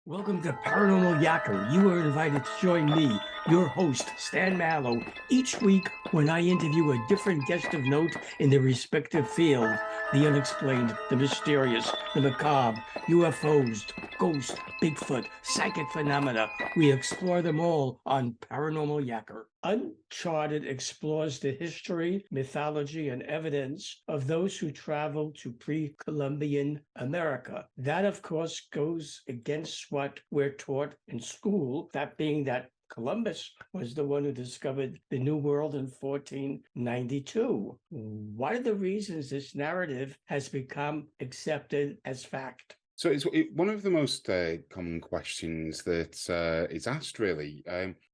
Welcome to Paranormal Yacker. You are invited to join me, your host, Stan Mallow, each week when I interview a different guest of note in their respective field: the unexplained, the mysterious, the macabre, UFOs, ghosts, Bigfoot, psychic phenomena. We explore them all on Paranormal Yacker. Uncharted explores the history, mythology, and evidence of those who traveled to pre-Columbian America. That, of course, goes against what we're taught in school, that being that Columbus was the one who discovered the New World in 1492. What are the reasons this narrative has become accepted as fact? So one of the most common questions that is asked, really.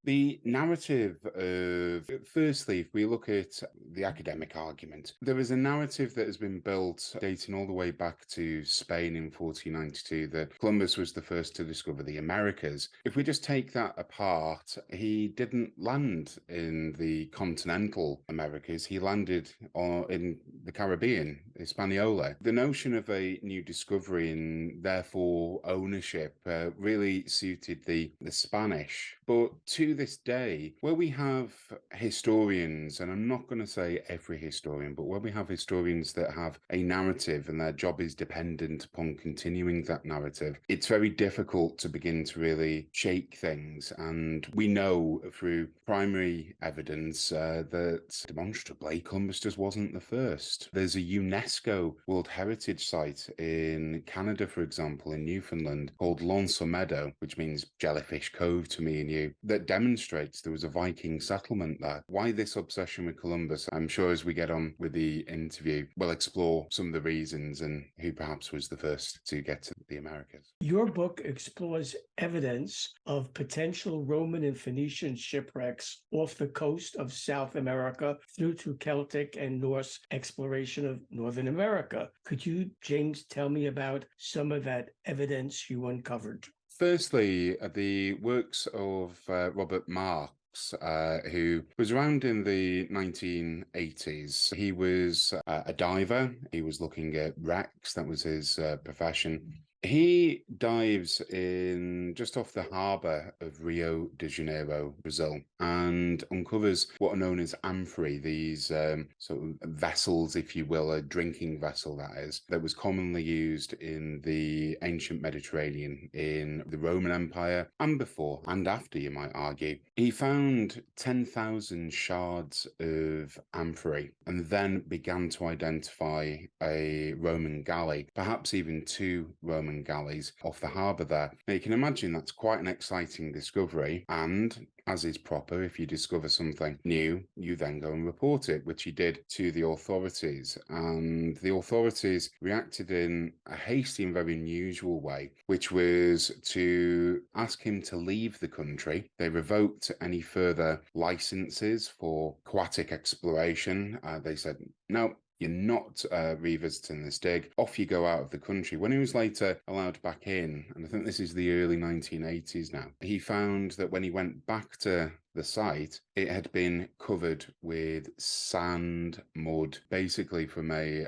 The narrative of, firstly, if we look at the academic argument, there is a narrative that has been built dating all the way back to Spain in 1492 that Columbus was the first to discover the Americas. If we just take that apart, he didn't land in the continental Americas. He landed in the Caribbean, Hispaniola. The notion of a new discovery and therefore ownership really suited the Spanish. But to this day, where we have historians, and I'm not going to say every historian, but where we have historians that have a narrative and their job is dependent upon continuing that narrative, it's very difficult to begin to really shake things. And we know through primary evidence that demonstrably Columbus just wasn't the first. There's a UNESCO World Heritage Site in Canada, for example, in Newfoundland, called L'Anse Meadow, which means Jellyfish Cove to me and you, that demonstrates there was a Viking settlement there. Why this obsession with Columbus? I'm sure as we get on with the interview, we'll explore some of the reasons and who perhaps was the first to get to the Americas. Your book explores evidence of potential Roman and Phoenician shipwrecks off the coast of South America through to Celtic and Norse exploration of Northern America. Could you, James, tell me about some of that evidence you uncovered? Firstly, the works of Robert Marks, who was around in the 1980s. He was a diver. He was looking at wrecks. That was his profession. He dives in just off the harbour of Rio de Janeiro, Brazil, and uncovers what are known as amphorae, these sort of vessels, if you will, a drinking vessel, that is, that was commonly used in the ancient Mediterranean, in the Roman Empire, and before and after, you might argue. He found 10,000 shards of amphorae and then began to identify a Roman galley, perhaps even two Roman galleys off the harbour there. Now you can imagine that's quite an exciting discovery, and as is proper, if you discover something new, you then go and report it, which he did to the authorities. And the authorities reacted in a hasty and very unusual way, which was to ask him to leave the country. They revoked any further licenses for aquatic exploration. They said, no, you're not revisiting this dig. Off you go out of the country. When he was later allowed back in, and I think this is the early 1980s now, he found that when he went back to the site, it had been covered with sand, mud, basically from a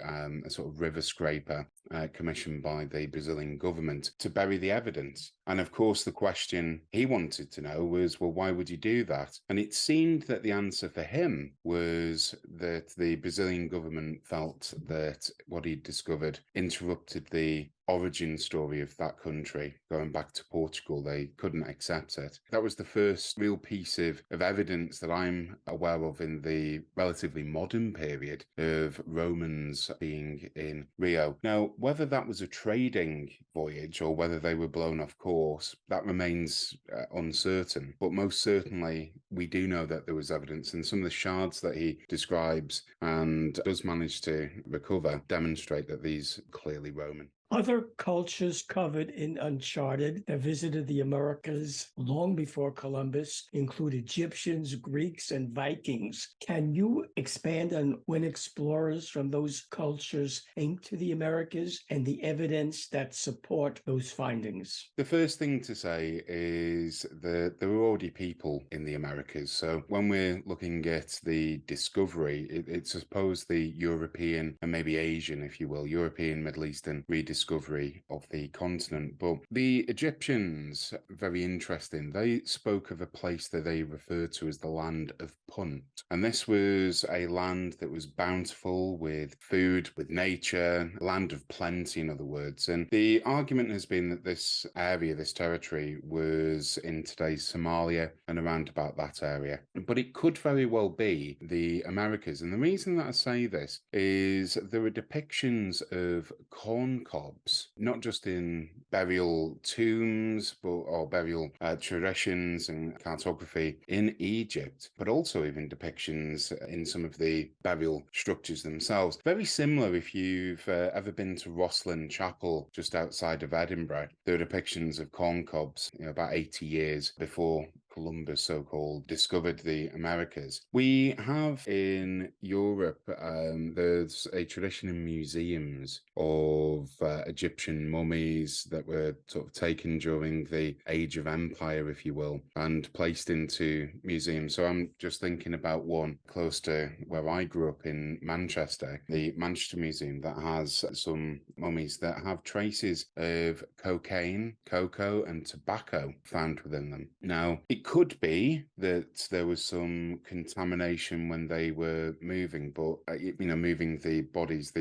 sort of river scraper commissioned by the Brazilian government to bury the evidence. And of course, the question he wanted to know was, well, why would you do that? And it seemed that the answer for him was that the Brazilian government felt that what he'd discovered interrupted the origin story of that country going back to Portugal. They couldn't accept it. That was the first real piece of evidence that I'm aware of in the relatively modern period of Romans being in Rio. Now, whether that was a trading voyage or whether they were blown off course, that remains uncertain. But most certainly, we do know that there was evidence, and some of the shards that he describes and does manage to recover demonstrate that these are clearly Roman. Other cultures covered in Uncharted that visited the Americas long before Columbus include Egyptians, Greeks, and Vikings. Can you expand on when explorers from those cultures came to the Americas and the evidence that support those findings? The first thing to say is that there were already people in the Americas. So when we're looking at the discovery, it's I suppose the European and maybe Asian, if you will, European, Middle Eastern rediscovery discovery of the continent. But the Egyptians, very interesting, they spoke of a place that they referred to as the land of Punt. And this was a land that was bountiful with food, with nature, land of plenty, in other words. And the argument has been that this area, this territory, was in today's Somalia and around about that area. But it could very well be the Americas. And the reason that I say this is there are depictions of corn cobs, not just in burial tombs, or burial traditions and cartography in Egypt, but also even depictions in some of the burial structures themselves. Very similar if you've ever been to Rosslyn Chapel just outside of Edinburgh. There are depictions of corn cobs, about 80 years before Columbus so-called discovered the Americas. We have in Europe, there's a tradition in museums of Egyptian mummies that were sort of taken during the Age of Empire, if you will, and placed into museums. So I'm just thinking about one close to where I grew up in Manchester, the Manchester Museum, that has some mummies that have traces of cocaine, cocoa, and tobacco found within them. Now, it could be that there was some contamination when they were moving, but moving the bodies.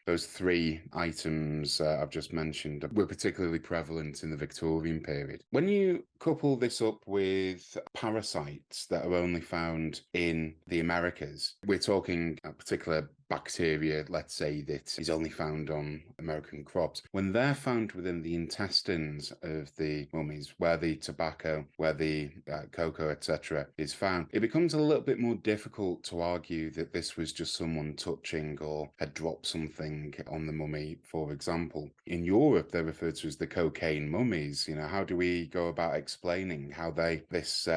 Those three items I've just mentioned were particularly prevalent in the Victorian period. When you couple this up with parasites that are only found in the Americas, we're talking a particular bacteria, let's say, that is only found on American crops. When they're found within the intestines of the mummies, where the tobacco, where the cocoa, etc., is found, it becomes a little bit more difficult to argue that this was just someone touching or had dropped something on the mummy, for example. In Europe, they're referred to as the cocaine mummies. How do we go about explaining how this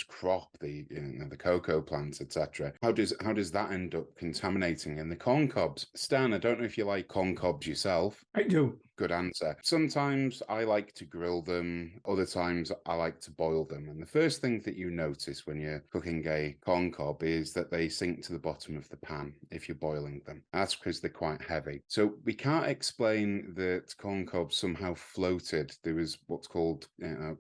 crop, the cocoa plants, etc., how does that end up contaminating? And the corn cobs, Stan, I don't know if you like corn cobs yourself. I do. Good answer. Sometimes I like to grill them, other times I like to boil them. And the first thing that you notice when you're cooking a corn cob is that they sink to the bottom of the pan if you're boiling them. That's because they're quite heavy. So we can't explain that corn cobs somehow floated. There was what's called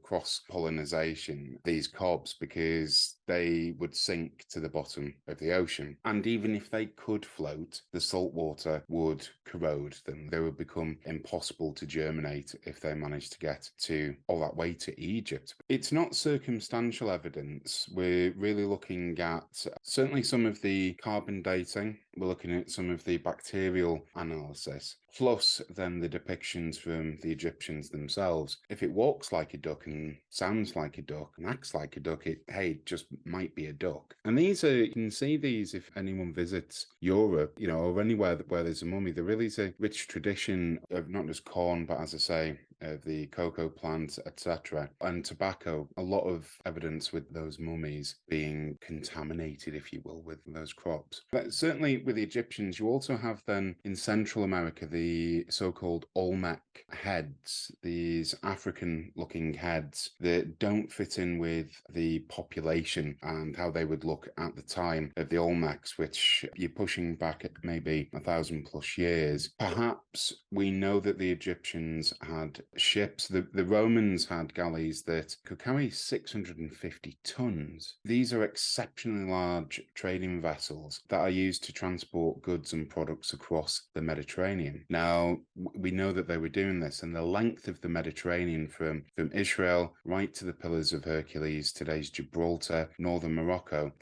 cross-pollination, these cobs, because they would sink to the bottom of the ocean. And even if they could float, the salt water would corrode them. They would become impossible to germinate if they managed to get to all that way to Egypt. It's not circumstantial evidence. We're really looking at certainly some of the carbon dating. We're looking at some of the bacterial analysis, plus then the depictions from the Egyptians themselves. If it walks like a duck and sounds like a duck and acts like a duck, it just might be a duck. And you can see these if anyone visits Europe, or anywhere where there's a mummy. There really is a rich tradition of not just corn, but as I say, the cocoa plants, etc., and tobacco. A lot of evidence with those mummies being contaminated, if you will, with those crops. But certainly with the Egyptians, you also have then in Central America the so-called Olmec heads, these African-looking heads that don't fit in with the population and how they would look at the time of the Olmecs, which you're pushing back at maybe 1,000+ years. Perhaps we know that the Egyptians had ships. The Romans had galleys that could carry 650 tons. These are exceptionally large trading vessels that are used to transport goods and products across the Mediterranean. Now, we know that they were doing this, and the length of the Mediterranean from Israel right to the Pillars of Hercules, today's Gibraltar, northern Morocco,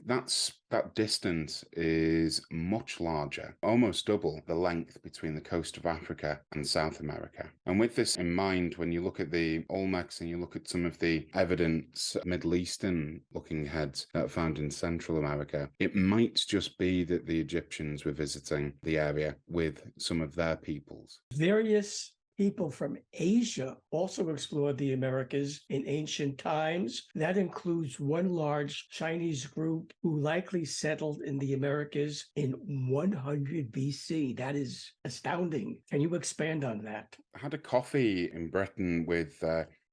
that distance is much larger, almost double the length between the coast of Africa and South America. And with this in mind, when you look at the Olmecs and you look at some of the evidence, Middle Eastern looking heads that are found in Central America, it might just be that the Egyptians were visiting the area with some of their peoples. Various people from Asia also explored the Americas in ancient times. That includes one large Chinese group who likely settled in the Americas in 100 BC. That is astounding. Can you expand on that? I had a coffee in Britain with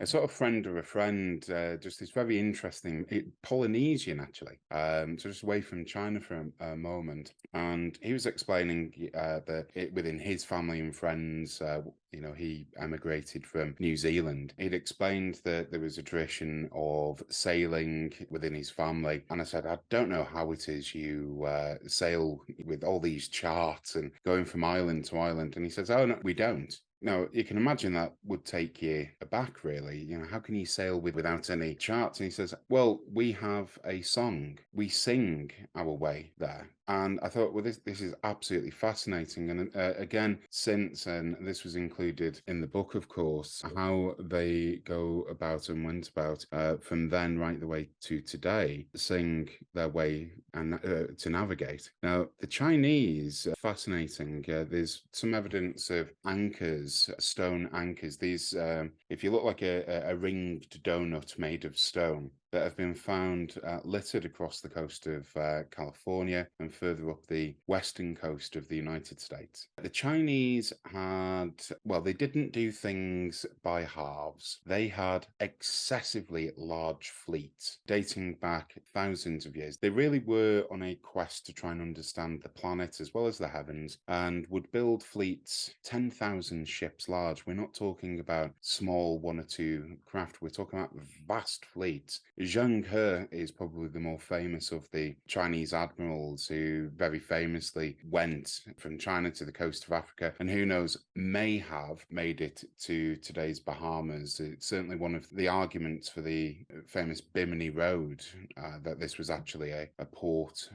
a sort of friend of a friend, just this very interesting Polynesian, actually, so just away from China for a moment. And he was explaining that within his family and friends, he emigrated from New Zealand. He'd explained that there was a tradition of sailing within his family. And I said, I don't know how it is you sail with all these charts and going from island to island. And he says, oh, no, we don't. Now, you can imagine that would take you aback, really. How can you sail without any charts? And he says, well, we have a song. We sing our way there. And I thought, well, this is absolutely fascinating. And again, and this was included in the book, of course, how they go about and went about from then right the way to today, sing their way and to navigate. Now, the Chinese, fascinating. There's some evidence of anchors, stone anchors. These, if you look like a ringed donut made of stone, that have been found littered across the coast of California and further up the western coast of the United States. The Chinese they didn't do things by halves. They had excessively large fleets dating back thousands of years. They really were on a quest to try and understand the planet as well as the heavens, and would build fleets 10,000 ships large. We're not talking about small one or two craft. We're talking about vast fleets. Zheng He is probably the more famous of the Chinese admirals, who very famously went from China to the coast of Africa, and who knows, may have made it to today's Bahamas. It's certainly one of the arguments for the famous Bimini Road, that this was actually a port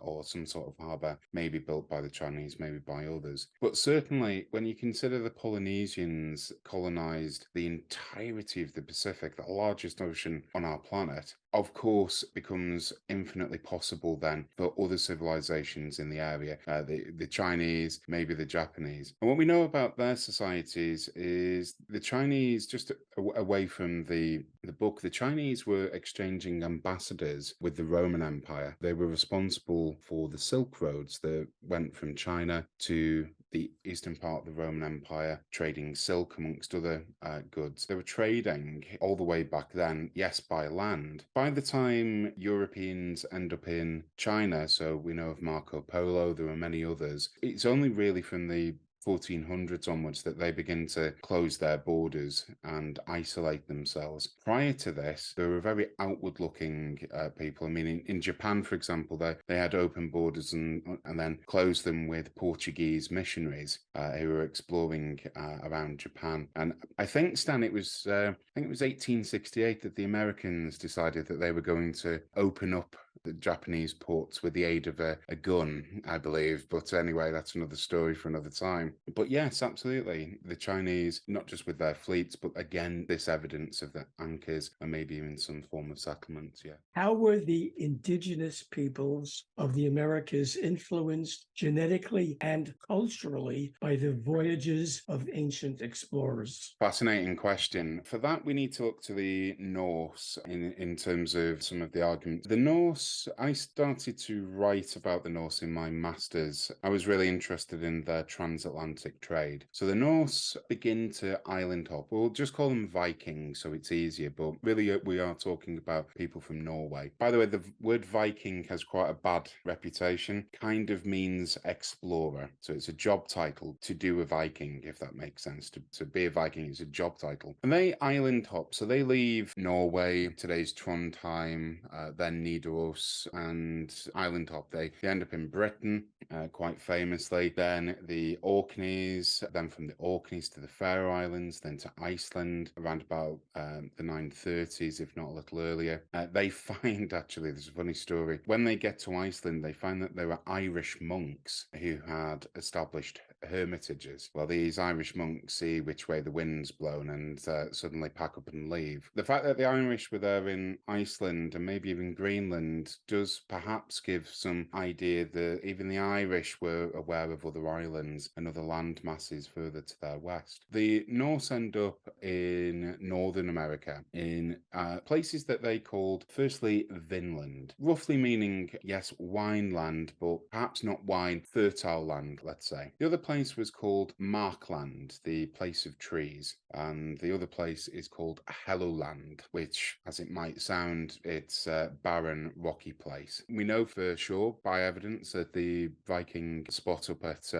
or some sort of harbour, maybe built by the Chinese, maybe by others. But certainly, when you consider the Polynesians colonized the entirety of the Pacific, the largest ocean on our planet, of course, becomes infinitely possible then for other civilizations in the area, the Chinese, maybe the Japanese. And what we know about their societies is the Chinese, just away from the book, the Chinese were exchanging ambassadors with the Roman Empire. They were responsible for the Silk Roads that went from China to the eastern part of the Roman Empire, trading silk amongst other goods. They were trading all the way back then, yes, by land. By the time Europeans end up in China, so we know of Marco Polo, there are many others, it's only really from the 1400s onwards that they begin to close their borders and isolate themselves. Prior to this, they were very outward-looking people. I mean, in Japan, for example, they had open borders and then closed them with Portuguese missionaries who were exploring around Japan. And I think, Stan, it was 1868 that the Americans decided that they were going to open up the Japanese ports with the aid of a gun, I believe. But anyway, that's another story for another time. But yes, absolutely. The Chinese, not just with their fleets, but again, this evidence of the anchors and maybe even some form of settlement. Yeah. How were the indigenous peoples of the Americas influenced genetically and culturally by the voyages of ancient explorers? Fascinating question. For that, we need to look to the Norse in terms of some of the arguments. The Norse, I started to write about the Norse in my master's. I was really interested in their transatlantic trade. So the Norse begin to island hop. We'll just call them Vikings so it's easier, but really we are talking about people from Norway. By the way, the word Viking has quite a bad reputation. Kind of means explorer. So it's a job title to do a Viking, if that makes sense. To be a Viking is a job title. And they island hop. So they leave Norway, today's Trondheim, then Nidaros, and island hop. They end up in Britain, quite famously. Then the Orkneys, then from the Orkneys to the Faroe Islands, then to Iceland around about the 930s, if not a little earlier. They find, actually, there's a funny story. When they get to Iceland, they find that there were Irish monks who had established hermitages. Well, these Irish monks see which way the wind's blown and suddenly pack up and leave. The fact that the Irish were there in Iceland and maybe even Greenland does perhaps give some idea that even the Irish were aware of other islands and other land masses further to their west. The Norse end up in Northern America in places that they called, firstly, Vinland, roughly meaning, yes, wine land, but perhaps not wine, fertile land, let's say. The other place was called Markland, the place of trees, and the other place is called Helluland, which, as it might sound, it's a barren, rocky place. We know for sure by evidence that the Viking spot up at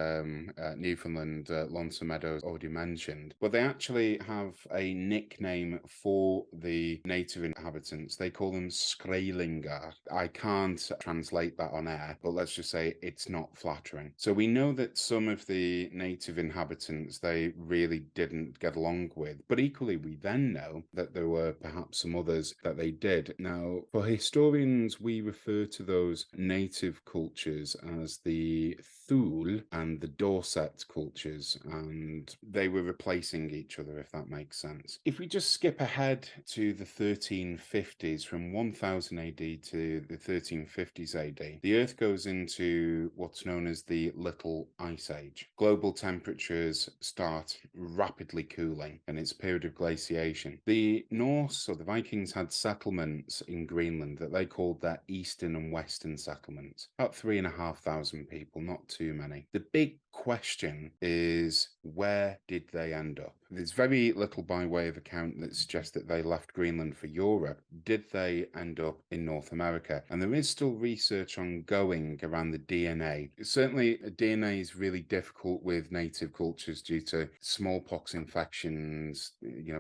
Newfoundland, Lonesome Meadows, already mentioned, but they actually have a nickname for the native inhabitants. They call them Skraelingar. I can't translate that on air, but let's just say it's not flattering. So we know that some of the native inhabitants they really didn't get along with, but equally we then know that there were perhaps some others that they did. Now, for historians, we refer to those native cultures as the Thule and the Dorset cultures, and they were replacing each other, if that makes sense. If we just skip ahead to the 1350s, from 1000 AD to the 1350s AD, the Earth goes into what's known as the Little Ice Age. Global temperatures start rapidly cooling, and it's a period of glaciation. The Norse, or the Vikings, had settlements in Greenland that they called their Eastern and Western settlements. About 3,500 people, not too many. The big question is, where did they end up? There's very little by way of account that suggests that they left Greenland for Europe. Did they end up in North America? And there is still research ongoing around the DNA. Certainly, DNA is really difficult with native cultures due to smallpox infections,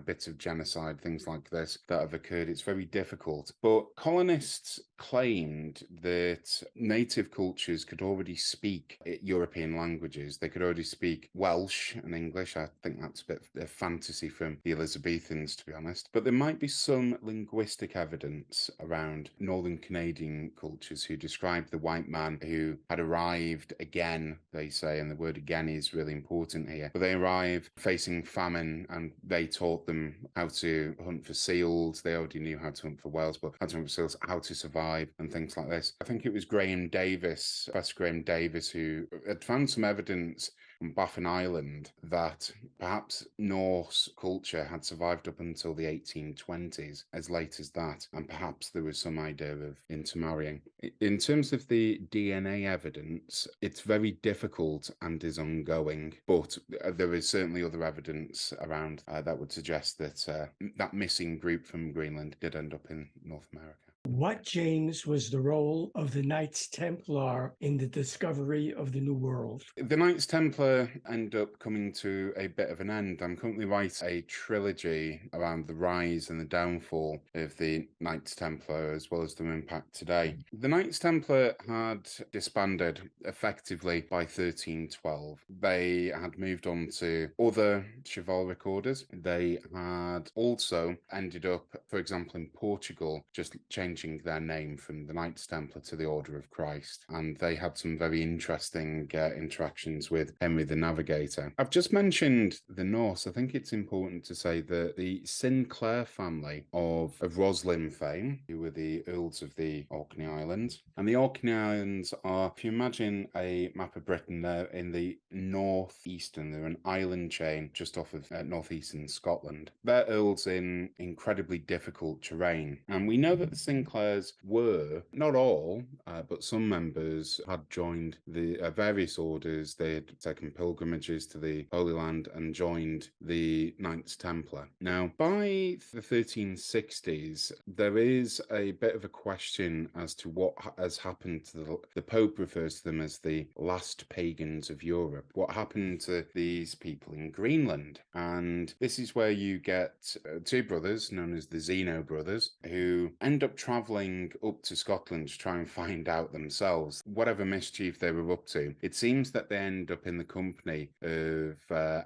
bits of genocide, things like this that have occurred. It's very difficult. But colonists claimed that native cultures could already speak European languages. They could already speak Welsh and English. I think that's a bit of fantasy from the Elizabethans, to be honest. But there might be some linguistic evidence around Northern Canadian cultures who describe the white man who had arrived again, they say, and the word again is really important here. But they arrived facing famine, and they taught them how to hunt for seals. They already knew how to hunt for whales, but how to hunt for seals, how to survive, and things like this. I think it was Professor Graham Davis, who had found some evidence on Baffin Island that perhaps Norse culture had survived up until the 1820s, as late as that, and perhaps there was some idea of intermarrying. In terms of the DNA evidence, it's very difficult and is ongoing, but there is certainly other evidence around that would suggest that that missing group from Greenland did end up in North America. What, James, was the role of the Knights Templar in the discovery of the New World? The Knights Templar end up coming to a bit of an end. I'm currently writing a trilogy around the rise and the downfall of the Knights Templar, as well as their impact today. The Knights Templar had disbanded effectively by 1312. They had moved on to other chivalric orders. They had also ended up, for example, in Portugal, just changing their name from the Knights Templar to the Order of Christ, and they had some very interesting interactions with Henry the Navigator. I've just mentioned the Norse. I think it's important to say that the Sinclair family of Roslin fame, who were the Earls of the Orkney Islands, and the Orkney Islands are, if you imagine a map of Britain, they're in the northeastern, they're an island chain just off of northeastern Scotland. They're earls in incredibly difficult terrain, and we know that the Sinclairs were, not all, but some members had joined the various orders. They had taken pilgrimages to the Holy Land and joined the Knights Templar. Now, by the 1360s, there is a bit of a question as to what has happened to the Pope refers to them as the last pagans of Europe. What happened to these people in Greenland? And this is where you get two brothers known as the Zeno brothers who end up travelling up to Scotland to try and find out themselves whatever mischief they were up to. It seems that they end up in the company of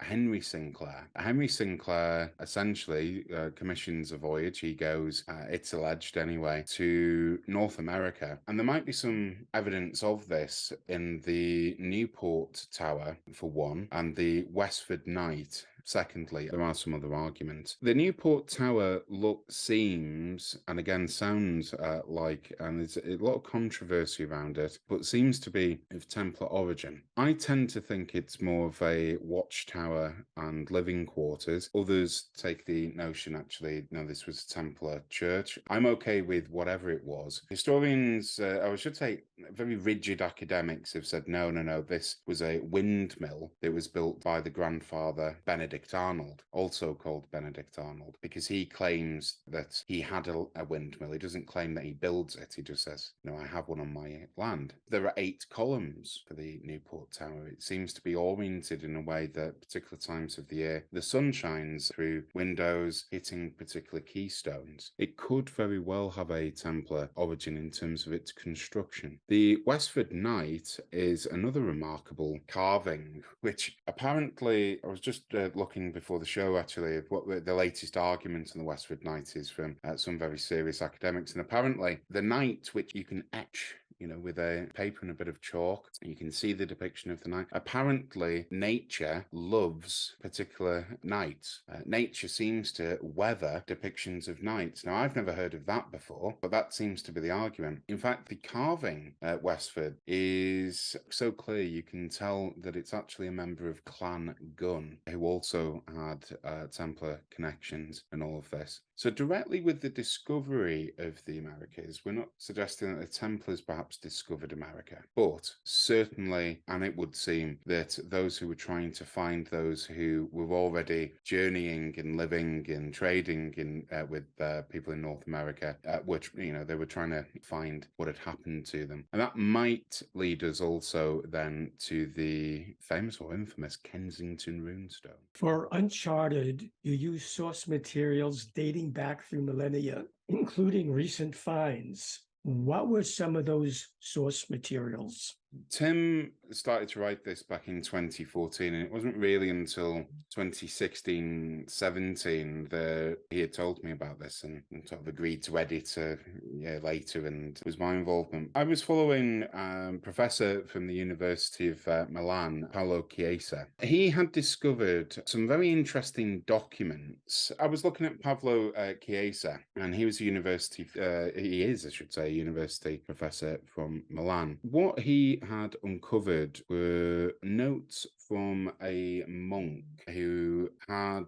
Henry Sinclair. Henry Sinclair essentially commissions a voyage. He goes, it's alleged anyway, to North America. And there might be some evidence of this in the Newport Tower, for one, and the Westford Knight secondly, there are some other arguments. The Newport Tower seems, and again sounds like, and there's a lot of controversy around it, but seems to be of Templar origin. I tend to think it's more of a watchtower and living quarters. Others take the notion, actually, no, this was a Templar church. I'm okay with whatever it was. Historians, I should say, very rigid academics have said, no, this was a windmill that was built by the grandfather Benedict Arnold, also called Benedict Arnold, because he claims that he had a windmill. He doesn't claim that he builds it. He just says, I have one on my land. There are 8 columns for the Newport Tower. It seems to be oriented in a way that particular times of the year, the sun shines through windows, hitting particular keystones. It could very well have a Templar origin in terms of its construction. The Westford Knight is another remarkable carving, which apparently, I was just looking before the show, actually, of what the latest argument on the Westford Knight is from some very serious academics. And apparently, the knight, which you can etch with a paper and a bit of chalk, you can see the depiction of the knight. Apparently, nature loves particular knights. Nature seems to weather depictions of knights. Now, I've never heard of that before, but that seems to be the argument. In fact, the carving at Westford is so clear you can tell that it's actually a member of Clan Gun, who also had Templar connections and all of this. So directly with the discovery of the Americas, we're not suggesting that the Templars perhaps discovered America, but certainly, and it would seem that those who were trying to find those who were already journeying and living and trading with people in North America, which they were trying to find what had happened to them. And that might lead us also then to the famous or infamous Kensington runestone. For Uncharted, you use source materials dating back through millennia, including recent finds. What were some of those source materials? Tim started to write this back in 2014, and it wasn't really until 2016-17 that he had told me about this and sort of agreed to edit later, and it was my involvement. I was following a professor from the University of Milan, Paolo Chiesa. He had discovered some very interesting documents. I was looking at Paolo Chiesa, and he is a university professor from Milan. What he had uncovered were notes from a monk who had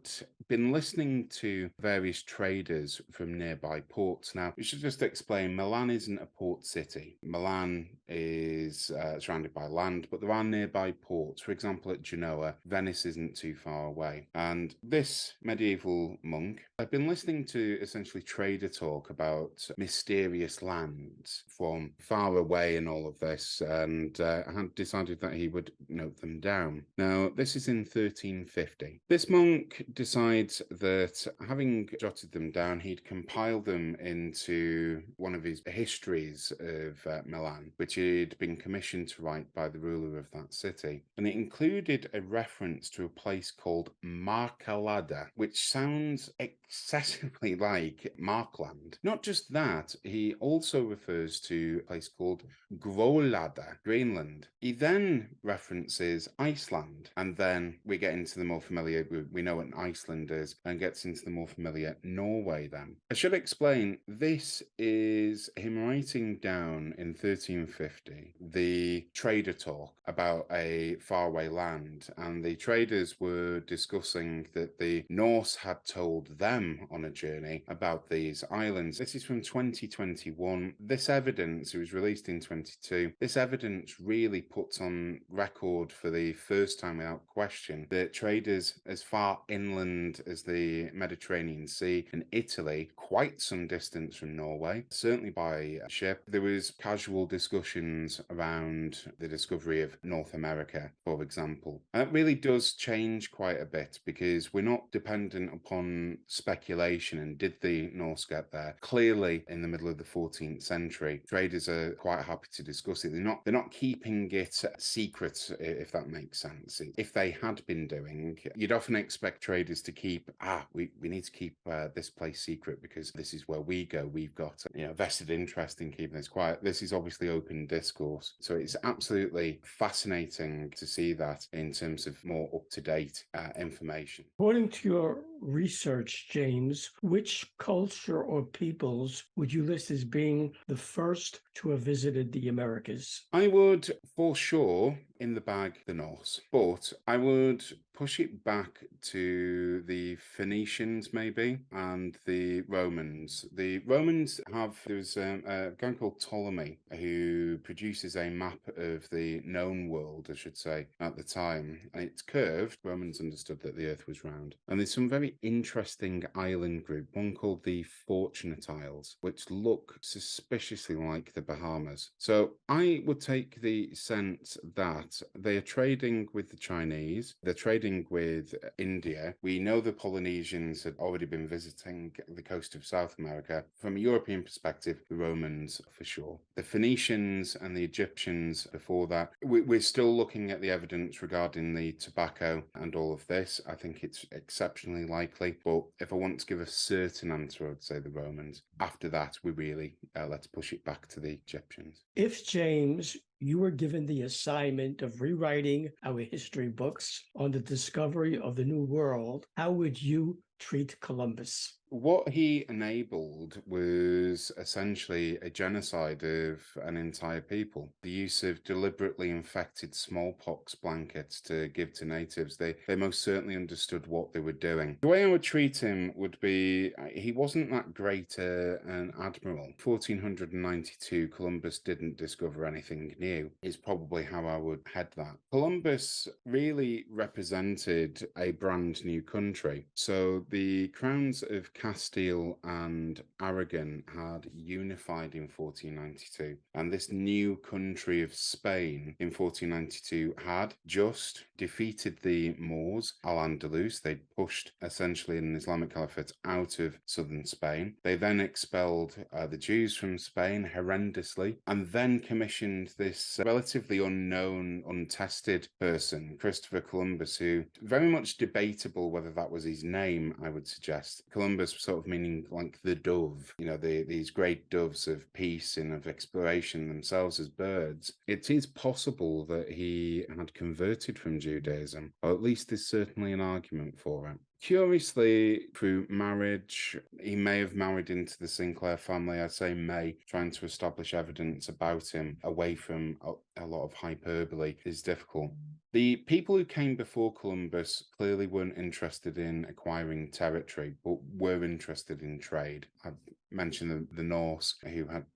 been listening to various traders from nearby ports. Now, we should just explain, Milan isn't a port city. Milan is surrounded by land, but there are nearby ports. For example, at Genoa, Venice isn't too far away. And this medieval monk had been listening to essentially trader talk about mysterious lands from far away and all of this, and had decided that he would note them down. Now, this is in 1350. This monk decides that, having jotted them down, he'd compile them into one of his histories of Milan, which he'd been commissioned to write by the ruler of that city. And it included a reference to a place called Marcalada, which sounds excessively like Markland. Not just that, he also refers to a place called Grolada, Greenland. He then references Iceland, and then we get into the more familiar, we know what Iceland is, and gets into the more familiar Norway then. I should explain, this is him writing down in 1350 the trader talk about a faraway land, and the traders were discussing that the Norse had told them on a journey about these islands. This is from 2021. This evidence, it was released in 22, this evidence really puts on record for the first time without question that traders as far inland as the Mediterranean Sea and Italy, quite some distance from Norway, certainly by ship, there was casual discussions around the discovery of North America, for example. And that really does change quite a bit, because we're not dependent upon speculation and did the Norse get there. Clearly, in the middle of the 14th century, traders are quite happy to discuss it. They're not keeping it secret, if that makes sense. advances, if they had been doing, you'd often expect traders to keep, we need to keep this place secret because this is where we go. We've got vested interest in keeping this quiet. This is obviously open discourse. So it's absolutely fascinating to see that in terms of more up-to-date information. According to your research, James, which culture or peoples would you list as being the first to have visited the Americas? I would, for sure, in the bag, the Norse, but I would push it back to the Phoenicians, maybe, and the Romans. The Romans there's a guy called Ptolemy who produces a map of the known world, I should say, at the time, and it's curved. Romans understood that the earth was round. And there's some very interesting island group, one called the Fortunate Isles, which look suspiciously like the Bahamas. So I would take the sense that they are trading with the Chinese, they're trading with India. We know the Polynesians had already been visiting the coast of South America. From a European perspective, the Romans for sure. The Phoenicians and the Egyptians before that. We're still looking at the evidence regarding the tobacco and all of this. I think it's exceptionally likely, but if I want to give a certain answer, I would say the Romans. After that, we really let's push it back to the Egyptians. If, James, you were given the assignment of rewriting our history books on the discovery of the New World, how would you treat Columbus? What he enabled was essentially a genocide of an entire people. The use of deliberately infected smallpox blankets to give to natives. They most certainly understood what they were doing. The way I would treat him would be, he wasn't that great an admiral. 1492, Columbus didn't discover anything new, is probably how I would head that. Columbus really represented a brand new country. So the crowns of Castile and Aragon had unified in 1492, and this new country of Spain in 1492 had just defeated the Moors, Al-Andalus. They'd pushed essentially an Islamic caliphate out of southern Spain. They then expelled the Jews from Spain horrendously, and then commissioned this relatively unknown, untested person, Christopher Columbus, who very much debatable whether that was his name, I would suggest. Columbus sort of meaning like the dove, these great doves of peace and of exploration themselves as birds. It is possible that he had converted from Judaism, or at least there's certainly an argument for it. Curiously, through marriage, he may have married into the Sinclair family. I say may, trying to establish evidence about him away from a lot of hyperbole is difficult. The people who came before Columbus clearly weren't interested in acquiring territory, but were interested in trade. I've mentioned the Norse, who had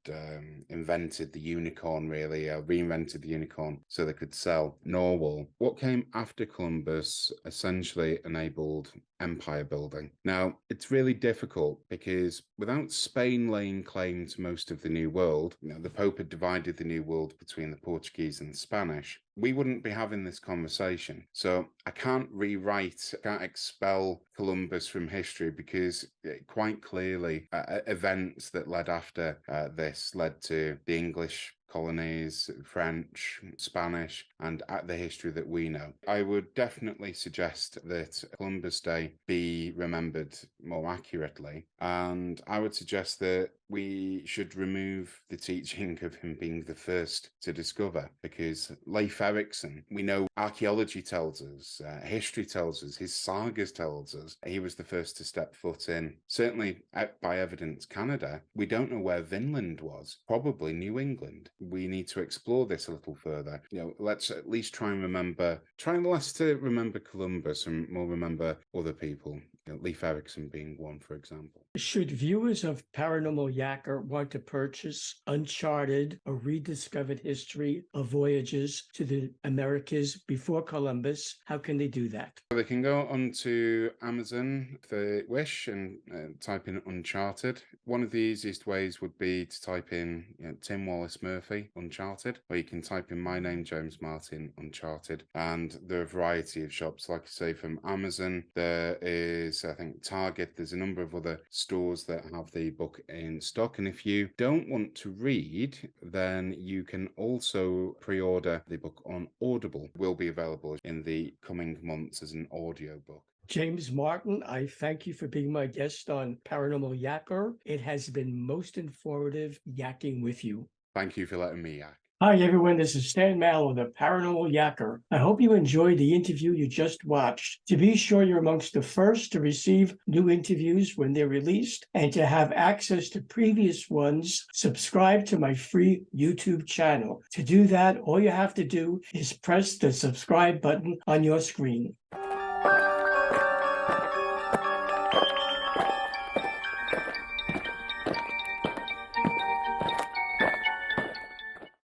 invented the unicorn, really, reinvented the unicorn so they could sell narwhal. What came after Columbus essentially enabled empire building. Now, it's really difficult because without Spain laying claim to most of the New World, the Pope had divided the New World between the Portuguese and the Spanish, we wouldn't be having this conversation. So I can't expel Columbus from history because quite clearly events that led after this led to the English colonies, French, Spanish, and the history that we know. I would definitely suggest that Columbus Day be remembered more accurately, and I would suggest that we should remove the teaching of him being the first to discover, because Leif Erikson, we know archaeology tells us, history tells us, his sagas tells us, he was the first to step foot in, certainly by evidence, Canada. We don't know where Vinland was, probably New England. We need to explore this a little further. Let's at least try less to remember Columbus and more remember other people. Leif Erikson being one, for example. Should viewers of Paranormal Yacker want to purchase Uncharted, a rediscovered history of voyages to the Americas before Columbus, how can they do that? They can go onto Amazon if they wish and type in Uncharted. One of the easiest ways would be to type in Tim Wallace-Murphy, Uncharted, or you can type in my name, James Martin, Uncharted. And there are a variety of shops, like I say, from Amazon. There is Wallace's, I think Target. There's a number of other stores that have the book in stock. And if you don't want to read, then you can also pre-order the book on Audible. It will be available in the coming months as an audiobook. James Martin, I thank you for being my guest on Paranormal Yakker. It has been most informative yakking with you. Thank you for letting me yak. Hi, everyone. This is Stan Mallow, the Paranormal Yakker. I hope you enjoyed the interview you just watched. To be sure you're amongst the first to receive new interviews when they're released and to have access to previous ones, subscribe to my free YouTube channel. To do that, all you have to do is press the subscribe button on your screen.